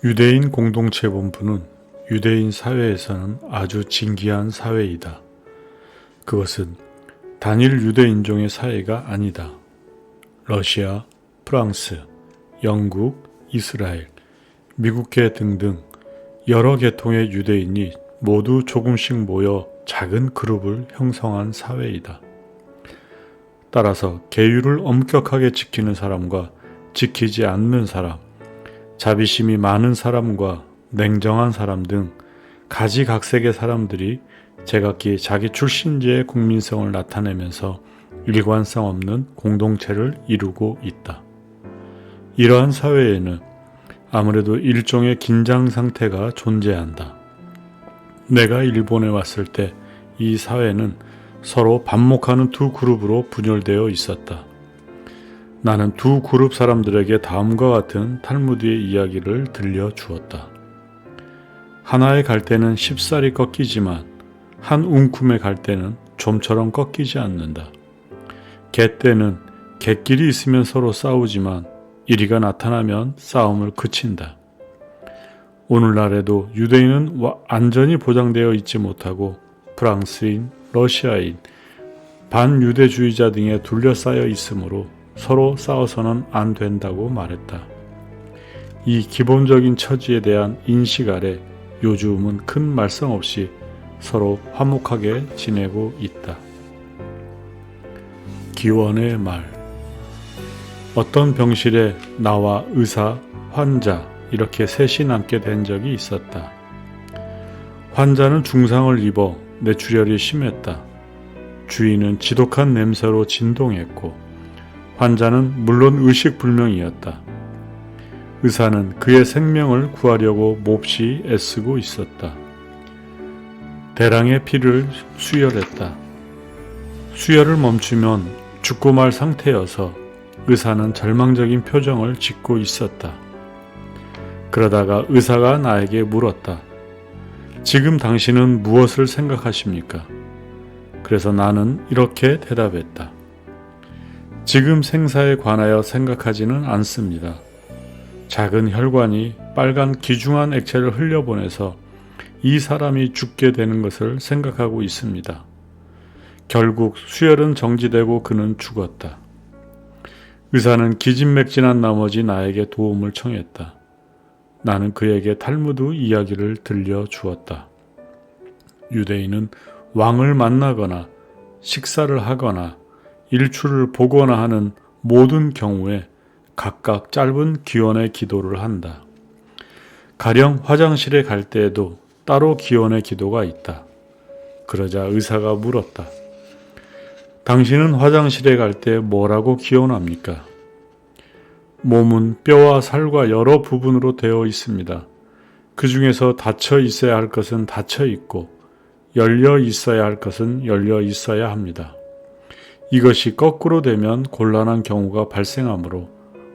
유대인 공동체 본부는 유대인 사회에서는 아주 진기한 사회이다. 그것은 단일 유대인종의 사회가 아니다. 러시아, 프랑스, 영국, 이스라엘, 미국계 등등 여러 계통의 유대인이 모두 조금씩 모여 작은 그룹을 형성한 사회이다. 따라서 계율을 엄격하게 지키는 사람과 지키지 않는 사람, 자비심이 많은 사람과 냉정한 사람 등 가지각색의 사람들이 제각기 자기 출신지의 국민성을 나타내면서 일관성 없는 공동체를 이루고 있다. 이러한 사회에는 아무래도 일종의 긴장 상태가 존재한다. 내가 일본에 왔을 때 이 사회는 서로 반목하는 두 그룹으로 분열되어 있었다. 나는 두 그룹 사람들에게 다음과 같은 탈무드의 이야기를 들려주었다. 하나의 갈대는 쉽사리 꺾이지만 한 움큼의 갈대는 좀처럼 꺾이지 않는다. 갯대는 갯길이 있으면 서로 싸우지만 이리가 나타나면 싸움을 그친다. 오늘날에도 유대인은 안전이 보장되어 있지 못하고 프랑스인, 러시아인, 반유대주의자 등에 둘러싸여 있으므로 서로 싸워서는 안 된다고 말했다. 이 기본적인 처지에 대한 인식 아래 요즘은 큰 말썽 없이 서로 화목하게 지내고 있다. 기원의 말. 어떤 병실에 나와 의사, 환자 이렇게 셋이 남게 된 적이 있었다. 환자는 중상을 입어 뇌출혈이 심했다. 주인은 지독한 냄새로 진동했고 환자는 물론 의식불명이었다. 의사는 그의 생명을 구하려고 몹시 애쓰고 있었다. 대량의 피를 수혈했다. 수혈을 멈추면 죽고 말 상태여서 의사는 절망적인 표정을 짓고 있었다. 그러다가 의사가 나에게 물었다. 지금 당신은 무엇을 생각하십니까? 그래서 나는 이렇게 대답했다. 지금 생사에 관하여 생각하지는 않습니다. 작은 혈관이 빨간 기중한 액체를 흘려보내서 이 사람이 죽게 되는 것을 생각하고 있습니다. 결국 수혈은 정지되고 그는 죽었다. 의사는 기진맥진한 나머지 나에게 도움을 청했다. 나는 그에게 탈무드 이야기를 들려주었다. 유대인은 왕을 만나거나 식사를 하거나 일출을 보거나 하는 모든 경우에 각각 짧은 기원의 기도를 한다. 가령 화장실에 갈 때에도 따로 기원의 기도가 있다. 그러자 의사가 물었다. 당신은 화장실에 갈 때 뭐라고 기원합니까? 몸은 뼈와 살과 여러 부분으로 되어 있습니다. 그 중에서 닫혀 있어야 할 것은 닫혀 있고 열려 있어야 할 것은 열려 있어야 합니다. 이것이 거꾸로 되면 곤란한 경우가 발생하므로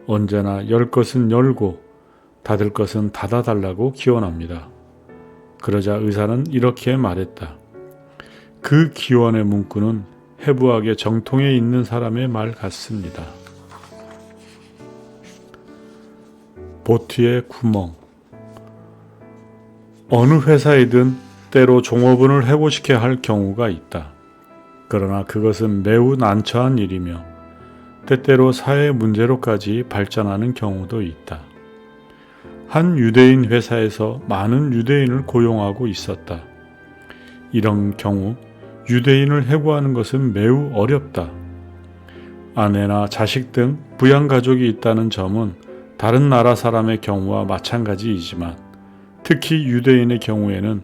언제나 열 것은 열고 닫을 것은 닫아달라고 기원합니다. 그러자 의사는 이렇게 말했다. 그 기원의 문구는 해부학의 정통에 있는 사람의 말 같습니다. 보트의 구멍. 어느 회사이든 때로 종업원을 해고시켜야 할 경우가 있다. 그러나 그것은 매우 난처한 일이며 때때로 사회 문제로까지 발전하는 경우도 있다. 한 유대인 회사에서 많은 유대인을 고용하고 있었다. 이런 경우 유대인을 해고하는 것은 매우 어렵다. 아내나 자식 등 부양가족이 있다는 점은 다른 나라 사람의 경우와 마찬가지이지만 특히 유대인의 경우에는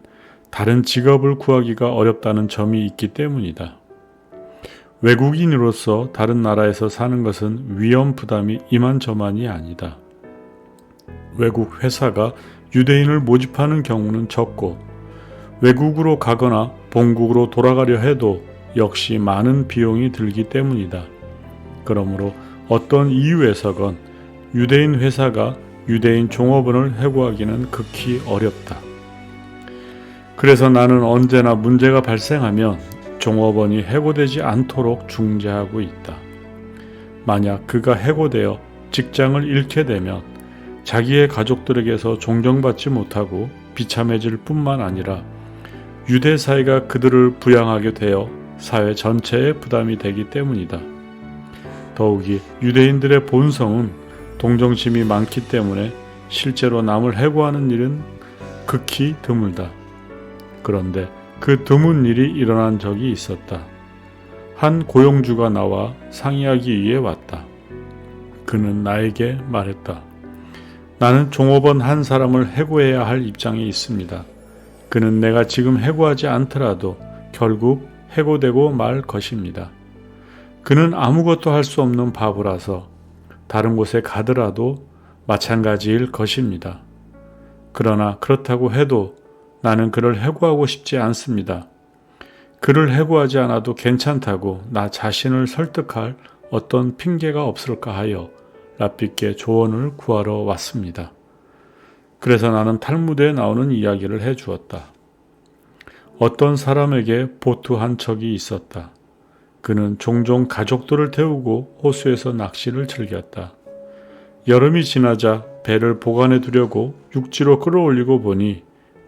다른 직업을 구하기가 어렵다는 점이 있기 때문이다. 외국인으로서 다른 나라에서 사는 것은 위험 부담이 이만저만이 아니다. 외국 회사가 유대인을 모집하는 경우는 적고 외국으로 가거나 본국으로 돌아가려 해도 역시 많은 비용이 들기 때문이다. 그러므로 어떤 이유에서건 유대인 회사가 유대인 종업원을 해고하기는 극히 어렵다. 그래서 나는 언제나 문제가 발생하면 종업원이 해고되지 않도록 중재하고 있다. 만약 그가 해고되어 직장을 잃게 되면 자기의 가족들에게서 존경받지 못하고 비참해질 뿐만 아니라 유대 사회가 그들을 부양하게 되어 사회 전체에 부담이 되기 때문이다. 더욱이 유대인들의 본성은 동정심이 많기 때문에 실제로 남을 해고하는 일은 극히 드물다. 그런데 그 드문 일이 일어난 적이 있었다. 한 고용주가 나와 상의하기 위해 왔다. 그는 나에게 말했다. 나는 종업원 한 사람을 해고해야 할 입장에 있습니다. 그는 내가 지금 해고하지 않더라도 결국 해고되고 말 것입니다. 그는 아무것도 할 수 없는 바보라서 다른 곳에 가더라도 마찬가지일 것입니다. 그러나 그렇다고 해도 나는 그를 해고하고 싶지 않습니다. 그를 해고하지 않아도 괜찮다고 나 자신을 설득할 어떤 핑계가 없을까 하여 랍비께 조언을 구하러 왔습니다. 그래서 나는 탈무드에 나오는 이야기를 해주었다. 어떤 사람에게 보트 한 척이 있었다. 그는 종종 가족들을 태우고 호수에서 낚시를 즐겼다. 여름이 지나자 배를 보관해 두려고 육지로 끌어올리고 보니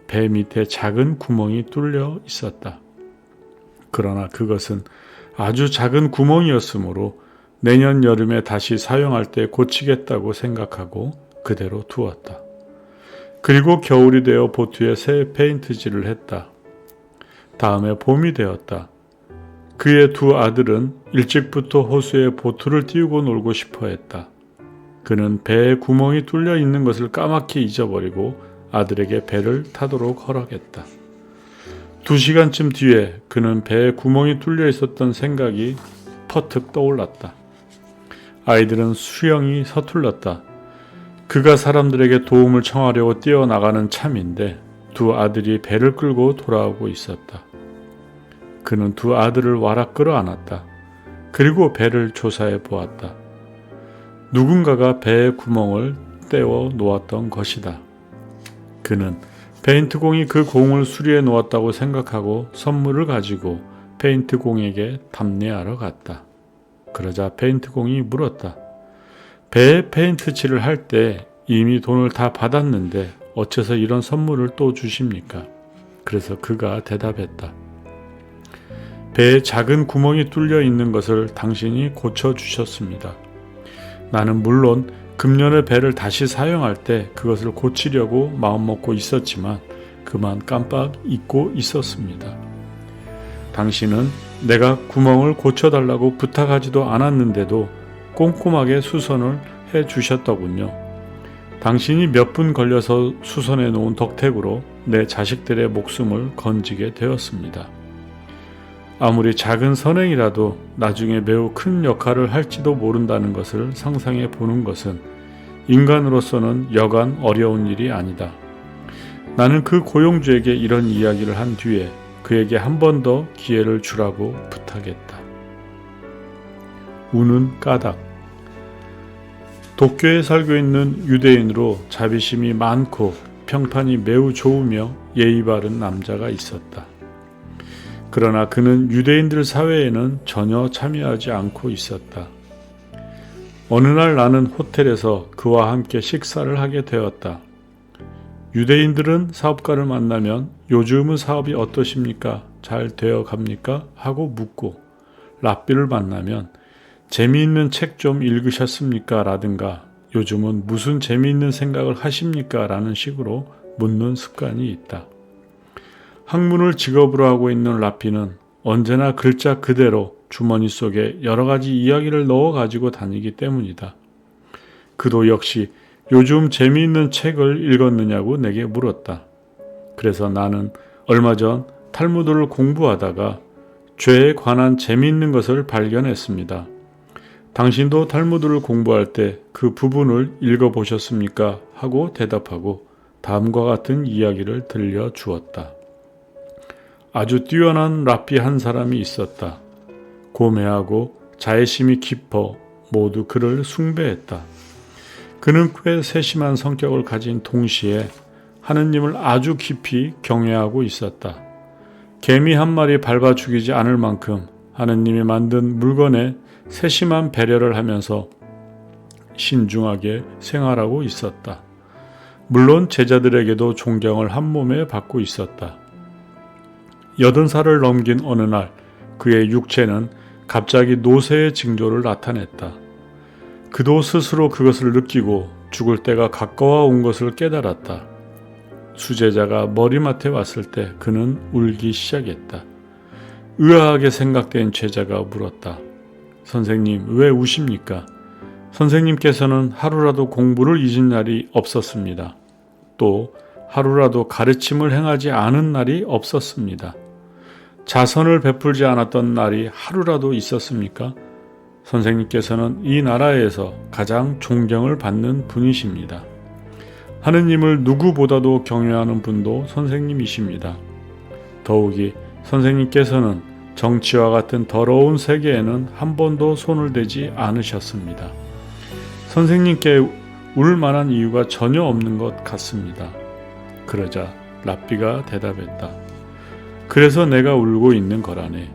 배 밑에 작은 구멍이 뚫려 있었다. 그러나 그것은 아주 작은 구멍이었으므로 내년 여름에 다시 사용할 때 고치겠다고 생각하고 그대로 두었다. 그리고 겨울이 되어 보트에 새 페인트질을 했다. 다음에 봄이 되었다. 그의 두 아들은 일찍부터 호수에 보트를 띄우고 놀고 싶어 했다. 그는 배에 구멍이 뚫려 있는 것을 까맣게 잊어버리고 아들에게 배를 타도록 허락했다. 2시간쯤 뒤에 그는 배에 구멍이 뚫려 있었던 생각이 퍼뜩 떠올랐다. 아이들은 수영이 서툴렀다. 그가 사람들에게 도움을 청하려고 뛰어나가는 참인데 두 아들이 배를 끌고 돌아오고 있었다. 그는 두 아들을 와라 끌어안았다. 그리고 배를 조사해 보았다. 누군가가 배의 구멍을 떼어 놓았던 것이다. 그는 페인트공이 그 공을 수리해 놓았다고 생각하고 선물을 가지고 페인트공에게 답례하러 갔다. 그러자 페인트공이 물었다. 배에 페인트 칠을 할 때 이미 돈을 다 받았는데 어째서 이런 선물을 또 주십니까? 그래서 그가 대답했다. 배에 작은 구멍이 뚫려 있는 것을 당신이 고쳐주셨습니다. 나는 물론 금년에 배를 다시 사용할 때 그것을 고치려고 마음먹고 있었지만 그만 깜빡 잊고 있었습니다. 당신은 내가 구멍을 고쳐달라고 부탁하지도 않았는데도 꼼꼼하게 수선을 해주셨더군요. 당신이 몇 분 걸려서 수선해 놓은 덕택으로 내 자식들의 목숨을 건지게 되었습니다. 아무리 작은 선행이라도 나중에 매우 큰 역할을 할지도 모른다는 것을 상상해 보는 것은 인간으로서는 여간 어려운 일이 아니다. 나는 그 고용주에게 이런 이야기를 한 뒤에 그에게 한 번 더 기회를 주라고 부탁했다. 우는 까닭. 도쿄에 살고 있는 유대인으로 자비심이 많고 평판이 매우 좋으며 예의 바른 남자가 있었다. 그러나 그는 유대인들 사회에는 전혀 참여하지 않고 있었다. 어느 날 나는 호텔에서 그와 함께 식사를 하게 되었다. 유대인들은 사업가를 만나면 요즘은 사업이 어떠십니까? 잘 되어 갑니까? 하고 묻고 랍비를 만나면 재미있는 책 좀 읽으셨습니까? 라든가 요즘은 무슨 재미있는 생각을 하십니까? 라는 식으로 묻는 습관이 있다. 학문을 직업으로 하고 있는 랍비는 언제나 글자 그대로 주머니 속에 여러 가지 이야기를 넣어 가지고 다니기 때문이다. 그도 역시 요즘 재미있는 책을 읽었느냐고 내게 물었다. 그래서 나는 얼마 전 탈무드를 공부하다가 죄에 관한 재미있는 것을 발견했습니다. 당신도 탈무드를 공부할 때 그 부분을 읽어보셨습니까? 하고 대답하고 다음과 같은 이야기를 들려주었다. 아주 뛰어난 랍비 한 사람이 있었다. 고매하고 자애심이 깊어 모두 그를 숭배했다. 그는 꽤 세심한 성격을 가진 동시에 하느님을 아주 깊이 경외하고 있었다. 개미 한 마리 밟아 죽이지 않을 만큼 하느님이 만든 물건에 세심한 배려를 하면서 신중하게 생활하고 있었다. 물론 제자들에게도 존경을 한 몸에 받고 있었다. 80살을 넘긴 어느 날 그의 육체는 갑자기 노쇠의 징조를 나타냈다. 그도 스스로 그것을 느끼고 죽을 때가 가까워 온 것을 깨달았다. 수제자가 머리맡에 왔을 때 그는 울기 시작했다. 의아하게 생각된 제자가 물었다. 선생님, 왜 우십니까? 선생님께서는 하루라도 공부를 잊은 날이 없었습니다. 또 하루라도 가르침을 행하지 않은 날이 없었습니다. 자선을 베풀지 않았던 날이 하루라도 있었습니까? 선생님께서는 이 나라에서 가장 존경을 받는 분이십니다. 하느님을 누구보다도 경외하는 분도 선생님이십니다. 더욱이 선생님께서는 정치와 같은 더러운 세계에는 한 번도 손을 대지 않으셨습니다. 선생님께 울 만한 이유가 전혀 없는 것 같습니다. 그러자 랍비가 대답했다. 그래서 내가 울고 있는 거라네.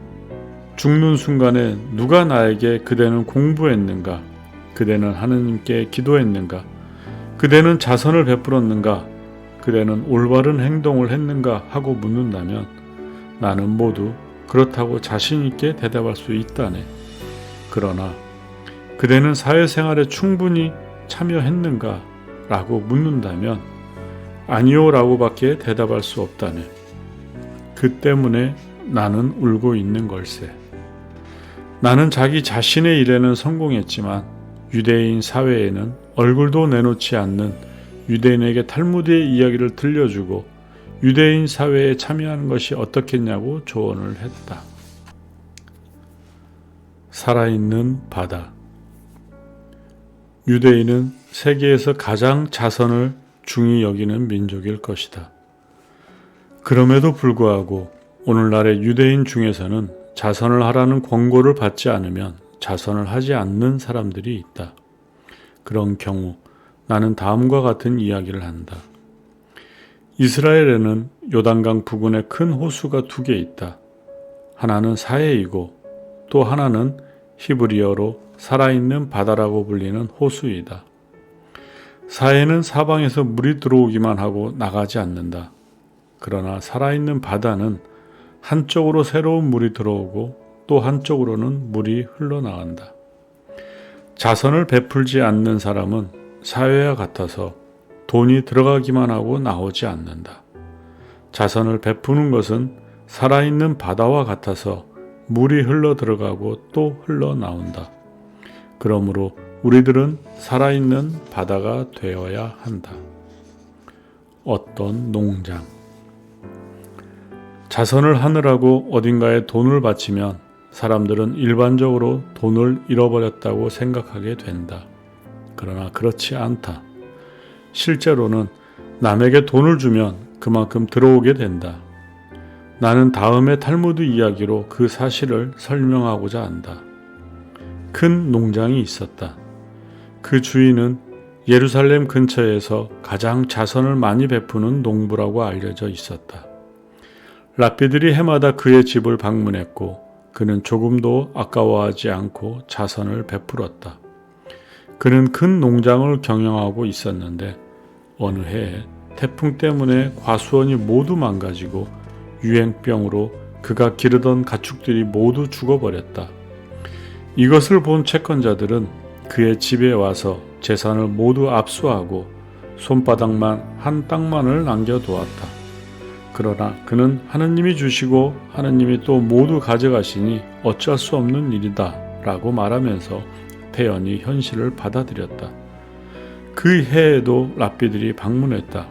죽는 순간에 누가 나에게 그대는 공부했는가? 그대는 하느님께 기도했는가? 그대는 자선을 베풀었는가? 그대는 올바른 행동을 했는가? 하고 묻는다면 나는 모두 그렇다고 자신 있게 대답할 수 있다네. 그러나 그대는 사회생활에 충분히 참여했는가? 라고 묻는다면 아니요 라고 밖에 대답할 수 없다네. 그 때문에 나는 울고 있는 걸세. 나는 자기 자신의 일에는 성공했지만 유대인 사회에는 얼굴도 내놓지 않는 유대인에게 탈무드의 이야기를 들려주고 유대인 사회에 참여하는 것이 어떻겠냐고 조언을 했다. 살아있는 바다. 유대인은 세계에서 가장 자선을 중히 여기는 민족일 것이다. 그럼에도 불구하고 오늘날의 유대인 중에서는 자선을 하라는 권고를 받지 않으면 자선을 하지 않는 사람들이 있다. 그런 경우 나는 다음과 같은 이야기를 한다. 이스라엘에는 요단강 부근에 큰 호수가 2개 있다. 하나는 사해이고 또 하나는 히브리어로 살아있는 바다라고 불리는 호수이다. 사해는 사방에서 물이 들어오기만 하고 나가지 않는다. 그러나 살아있는 바다는 한쪽으로 새로운 물이 들어오고 또 한쪽으로는 물이 흘러나간다. 자선을 베풀지 않는 사람은 사회와 같아서 돈이 들어가기만 하고 나오지 않는다. 자선을 베푸는 것은 살아있는 바다와 같아서 물이 흘러 들어가고 또 흘러나온다. 그러므로 우리들은 살아있는 바다가 되어야 한다. 어떤 농장. 자선을 하느라고 어딘가에 돈을 바치면 사람들은 일반적으로 돈을 잃어버렸다고 생각하게 된다. 그러나 그렇지 않다. 실제로는 남에게 돈을 주면 그만큼 들어오게 된다. 나는 다음의 탈무드 이야기로 그 사실을 설명하고자 한다. 큰 농장이 있었다. 그 주인은 예루살렘 근처에서 가장 자선을 많이 베푸는 농부라고 알려져 있었다. 랍비들이 해마다 그의 집을 방문했고 그는 조금도 아까워하지 않고 자선을 베풀었다. 그는 큰 농장을 경영하고 있었는데 어느 해에 태풍 때문에 과수원이 모두 망가지고 유행병으로 그가 기르던 가축들이 모두 죽어버렸다. 이것을 본 채권자들은 그의 집에 와서 재산을 모두 압수하고 손바닥만 한 땅만을 남겨두었다. 그러나 그는 하느님이 주시고 하느님이 또 모두 가져가시니 어쩔 수 없는 일이다 라고 말하면서 태연히 현실을 받아들였다. 그 해에도 랍비들이 방문했다.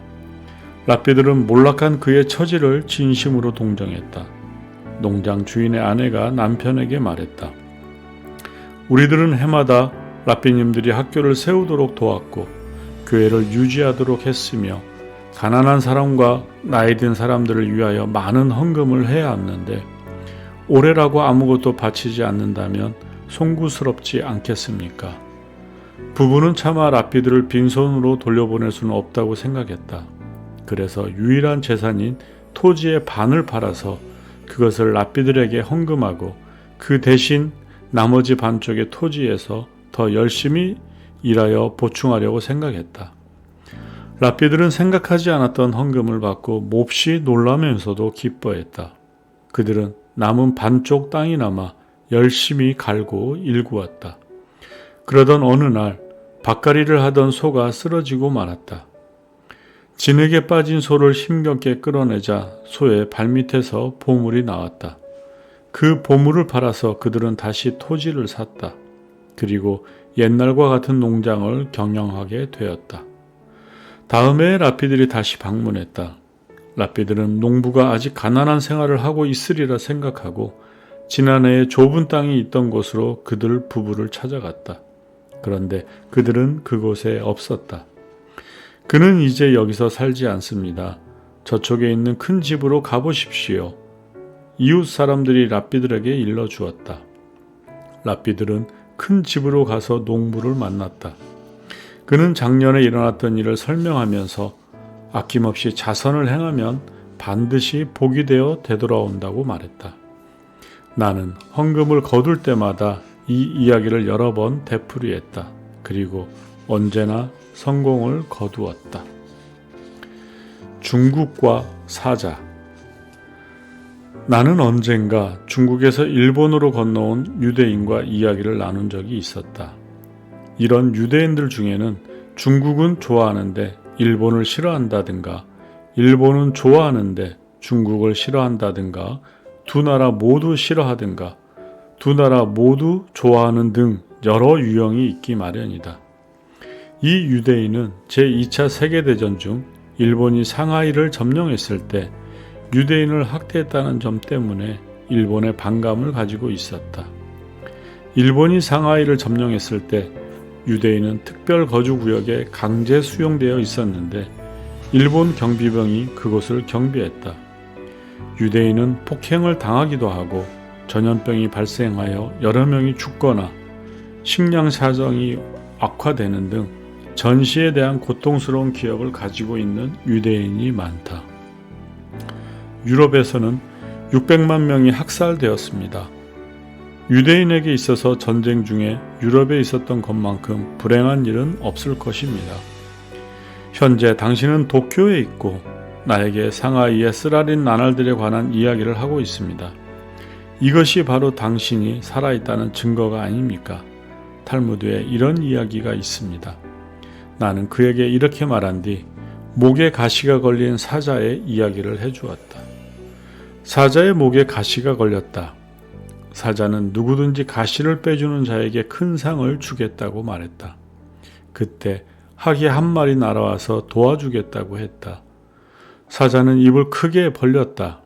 랍비들은 몰락한 그의 처지를 진심으로 동정했다. 농장 주인의 아내가 남편에게 말했다. 우리들은 해마다 랍비님들이 학교를 세우도록 도왔고 교회를 유지하도록 했으며 가난한 사람과 나이 든 사람들을 위하여 많은 헌금을 해야 하는데 올해라고 아무것도 바치지 않는다면 송구스럽지 않겠습니까? 부부는 차마 랍비들을 빈손으로 돌려보낼 수는 없다고 생각했다. 그래서 유일한 재산인 토지의 반을 팔아서 그것을 랍비들에게 헌금하고 그 대신 나머지 반쪽의 토지에서 더 열심히 일하여 보충하려고 생각했다. 랍비들은 생각하지 않았던 헌금을 받고 몹시 놀라면서도 기뻐했다. 그들은 남은 반쪽 땅이 남아 열심히 갈고 일구었다. 그러던 어느 날 밭갈이를 하던 소가 쓰러지고 말았다. 진흙에 빠진 소를 힘겹게 끌어내자 소의 발밑에서 보물이 나왔다. 그 보물을 팔아서 그들은 다시 토지를 샀다. 그리고 옛날과 같은 농장을 경영하게 되었다. 다음에 랍비들이 다시 방문했다. 랍비들은 농부가 아직 가난한 생활을 하고 있으리라 생각하고 지난해에 좁은 땅이 있던 곳으로 그들 부부를 찾아갔다. 그런데 그들은 그곳에 없었다. 그는 이제 여기서 살지 않습니다. 저쪽에 있는 큰 집으로 가보십시오. 이웃 사람들이 랍비들에게 일러주었다. 랍비들은 큰 집으로 가서 농부를 만났다. 그는 작년에 일어났던 일을 설명하면서 아낌없이 자선을 행하면 반드시 복이 되어 되돌아온다고 말했다. 나는 헌금을 거둘 때마다 이 이야기를 여러 번 되풀이했다. 그리고 언제나 성공을 거두었다. 중국과 사자. 나는 언젠가 중국에서 일본으로 건너온 유대인과 이야기를 나눈 적이 있었다. 이런 유대인들 중에는 중국은 좋아하는데 일본을 싫어한다든가, 일본은 좋아하는데 중국을 싫어한다든가, 두 나라 모두 싫어하든가, 두 나라 모두 좋아하는 등 여러 유형이 있기 마련이다. 이 유대인은 제2차 세계대전 중 일본이 상하이를 점령했을 때 유대인을 학대했다는 점 때문에 일본에 반감을 가지고 있었다. 일본이 상하이를 점령했을 때 유대인은 특별 거주구역에 강제 수용되어 있었는데 일본 경비병이 그곳을 경비했다. 유대인은 폭행을 당하기도 하고 전염병이 발생하여 여러 명이 죽거나 식량 사정이 악화되는 등 전시에 대한 고통스러운 기억을 가지고 있는 유대인이 많다. 유럽에서는 600만 명이 학살되었습니다. 유대인에게 있어서 전쟁 중에 유럽에 있었던 것만큼 불행한 일은 없을 것입니다. 현재 당신은 도쿄에 있고 나에게 상하이의 쓰라린 나날들에 관한 이야기를 하고 있습니다. 이것이 바로 당신이 살아있다는 증거가 아닙니까? 탈무드에 이런 이야기가 있습니다. 나는 그에게 이렇게 말한 뒤 목에 가시가 걸린 사자의 이야기를 해주었다. 사자의 목에 가시가 걸렸다. 사자는 누구든지 가시를 빼주는 자에게 큰 상을 주겠다고 말했다. 그때 학이 한 마리 날아와서 도와주겠다고 했다. 사자는 입을 크게 벌렸다.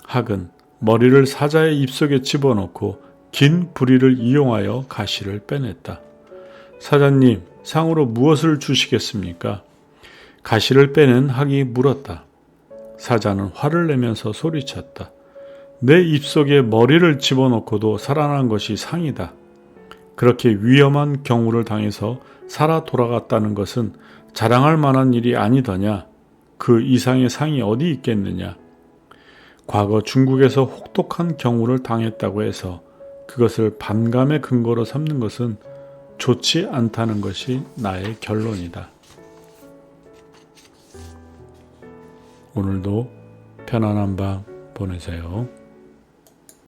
학은 머리를 사자의 입속에 집어넣고 긴 부리를 이용하여 가시를 빼냈다. 사자님, 상으로 무엇을 주시겠습니까? 가시를 빼낸 학이 물었다. 사자는 화를 내면서 소리쳤다. 내 입속에 머리를 집어넣고도 살아난 것이 상이다. 그렇게 위험한 경우를 당해서 살아 돌아갔다는 것은 자랑할 만한 일이 아니더냐? 그 이상의 상이 어디 있겠느냐? 과거 중국에서 혹독한 경우를 당했다고 해서 그것을 반감의 근거로 삼는 것은 좋지 않다는 것이 나의 결론이다. 오늘도 편안한 밤 보내세요.